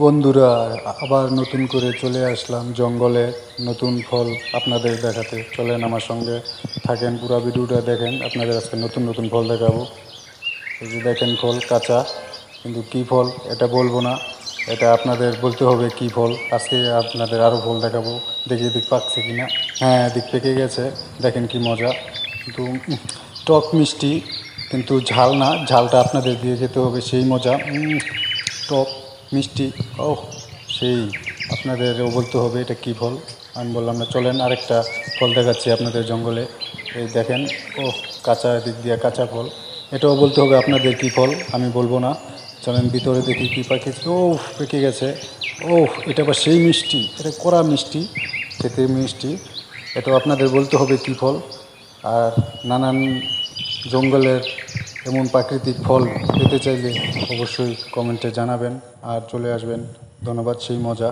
বন্ধুরা, আবার নতুন করে চলে আসলাম জঙ্গলে নতুন ফল আপনাদের দেখাতে। চলেন আমার সঙ্গে থাকেন, পুরো ভিডিওটা দেখেন। আপনাদের আজকে নতুন নতুন ফল দেখাবো। এই যে দেখেন ফল কাঁচা, কিন্তু কী ফল এটা বলবো না, এটা আপনাদের বলতে হবে কী ফল। আজকে আপনাদের আরও ফল দেখাবো, দেখি এদিক পাকছে কি না। হ্যাঁ, এদিক পেকে গেছে, দেখেন কি মজা। কিন্তু টক মিষ্টি, কিন্তু ঝাল না, ঝালটা আপনাদের দিয়ে খেতে হবে, সেই মজা। টক মিষ্টি, ও সেই। আপনাদেরও বলতে হবে এটা কী ফল। আমি বললাম না, চলেন আরেকটা ফল দেখাচ্ছি আপনাদের জঙ্গলে। এই দেখেন, ও কাঁচা, দিক দিয়ে কাঁচা ফল। এটাও বলতে হবে আপনাদের কী ফল, আমি বলবো না। চলেন ভিতরে দেখি কী পাকিয়েছে। ও পেকে গেছে। ও এটা আবার সেই মিষ্টি, এটা কড়া মিষ্টি, খেতে মিষ্টি। এটাও আপনাদের বলতে হবে কী ফল। আর নানান জঙ্গলের এমন প্রাকৃতিক ফল পেতে চাইলে অবশ্যই কমেন্টে জানাবেন আর চলে আসবেন। ধন্যবাদ, সেই মজা।